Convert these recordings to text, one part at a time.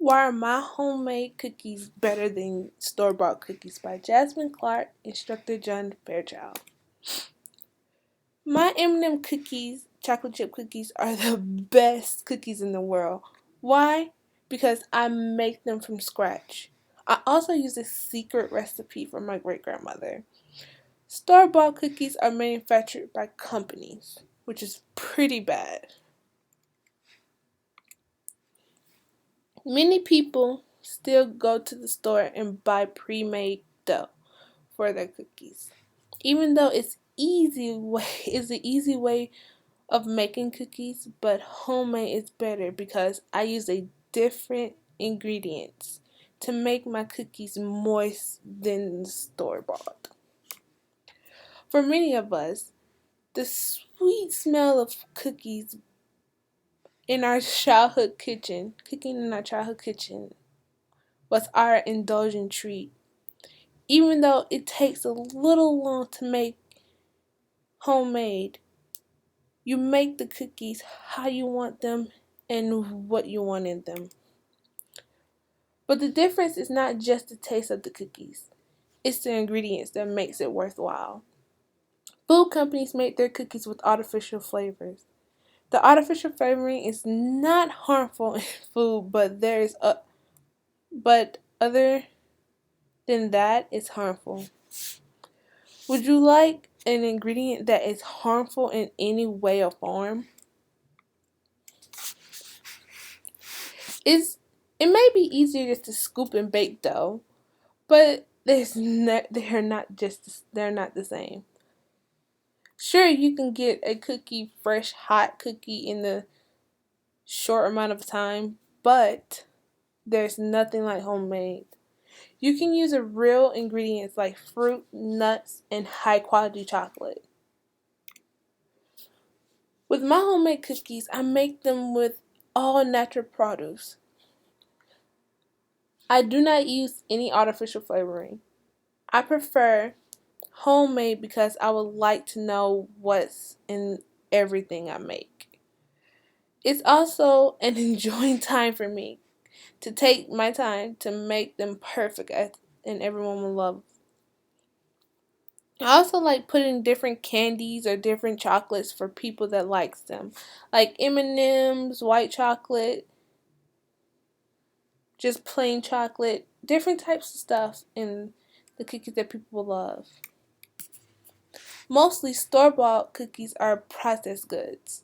Why are my homemade cookies better than store-bought cookies by Jasmine Clark, instructor John Fairchild. My M&M cookies, chocolate chip cookies, are the best cookies in the world. Why? Because I make them from scratch. I also use a secret recipe from my great grandmother. Store-bought cookies are manufactured by companies, which is pretty bad. Many people still go to the store and buy pre-made dough for their cookies. Even though it's an easy way of making cookies, but homemade is better because I use a different ingredients to make my cookies moist than store bought. For many of us, the sweet smell of cookies in our childhood kitchen, cooking in our childhood kitchen, was our indulgent treat. Even though it takes a little long to make homemade, you make the cookies how you want them and what you want in them. But the difference is not just the taste of the cookies, it's the ingredients that makes it worthwhile. Food companies make their cookies with artificial flavors. The artificial flavoring is not harmful in food, but other than that, it's harmful. Would you like an ingredient that is harmful in any way or form? It's, it may be easier just to scoop and bake dough, but they're not the same. Sure, you can get a cookie, fresh, hot cookie in the short amount of time, but there's nothing like homemade. You can use a real ingredients like fruit, nuts, and high quality chocolate. With my homemade cookies, I make them with all natural produce. I do not use any artificial flavoring. I prefer homemade because I would like to know what's in everything I make. It's also an enjoying time for me to take my time to make them perfect and everyone will love. I also like putting different candies or different chocolates for people that likes them, like M&Ms, white chocolate, just plain chocolate, different types of stuff in the cookies that people will love. Mostly store-bought cookies are processed goods.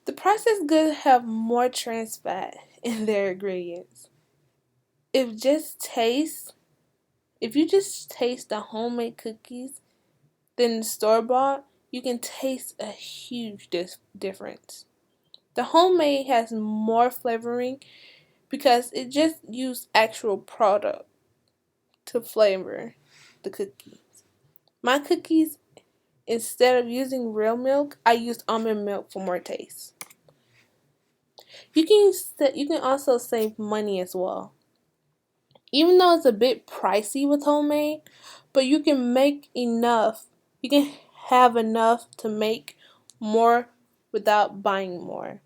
The processed goods have more trans fat in their ingredients. If just taste, if you just taste the homemade cookies than the store-bought, you can taste a huge difference. The homemade has more flavoring because it just used actual product to flavor the cookies. My cookies, instead of using real milk, I use almond milk for more taste. You can also save money as well. Even though it's a bit pricey with homemade, but you can make enough. You can have enough to make more without buying more.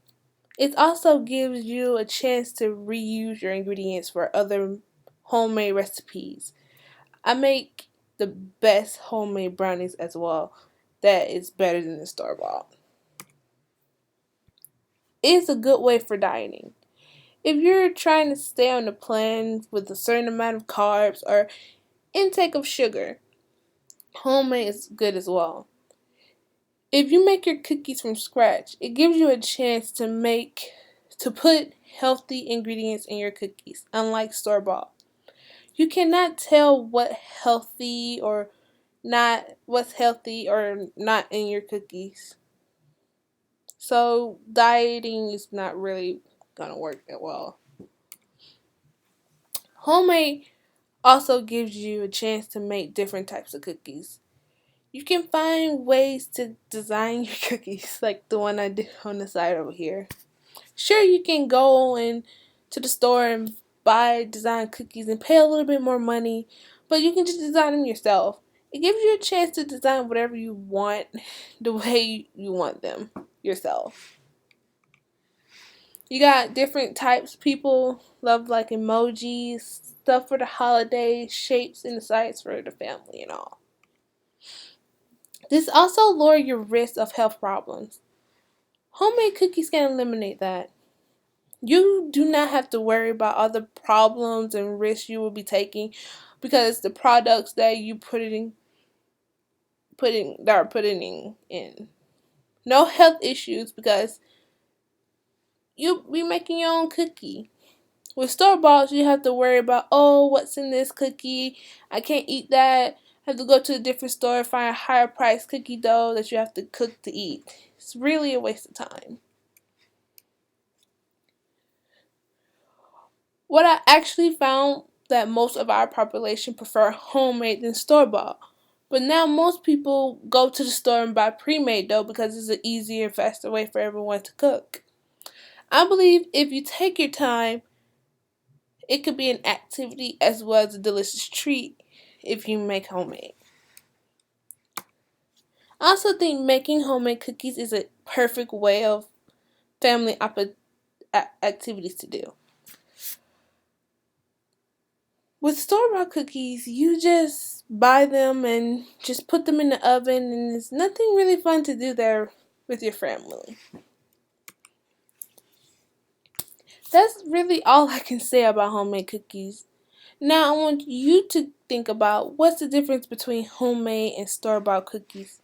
It also gives you a chance to reuse your ingredients for other homemade recipes. I make the best homemade brownies as well. That is better than the store bought. It's a good way for dieting. If you're trying to stay on the plan with a certain amount of carbs or intake of sugar, homemade is good as well. If you make your cookies from scratch, it gives you a chance to put healthy ingredients in your cookies, unlike store bought. You cannot tell what's healthy or not in your cookies. So dieting is not really gonna work that well. Homemade also gives you a chance to make different types of cookies. You can find ways to design your cookies like the one I did on the side over here. Sure, you can go in to the store and buy design cookies and pay a little bit more money, but you can just design them yourself. It gives you a chance to design whatever you want the way you want them yourself. You got different types. People love like emojis, stuff for the holidays, shapes and size for the family and all. This also lower your risk of health problems. Homemade cookies can eliminate that. You do not have to worry about all the problems and risks you will be taking because the products that you putting in. No health issues because you be making your own cookie. With store bought, you have to worry about, oh, what's in this cookie? I can't eat that. I have to go to a different store and find a higher price cookie dough that you have to cook to eat. It's really a waste of time. What I actually found that most of our population prefer homemade than store bought. But now most people go to the store and buy pre-made dough because it's an easier and faster way for everyone to cook. I believe if you take your time, it could be an activity as well as a delicious treat if you make homemade. I also think making homemade cookies is a perfect way of activities to do. With store-bought cookies, you just buy them and just put them in the oven, and there's nothing really fun to do there with your family. That's really all I can say about homemade cookies. Now I want you to think about what's the difference between homemade and store-bought cookies.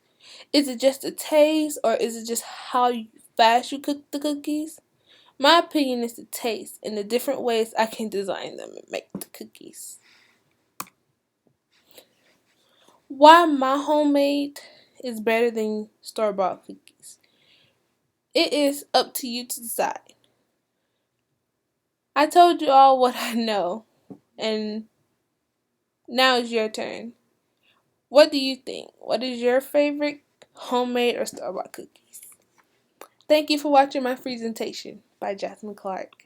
Is it just the taste or is it just how fast you cook the cookies? My opinion is the taste and the different ways I can design them and make the cookies. Why my homemade is better than store-bought cookies. It is up to you to decide. I told you all what I know, and now it's your turn. What do you think? What is your favorite homemade or store-bought cookies? Thank you for watching my presentation by Jasmine Clark.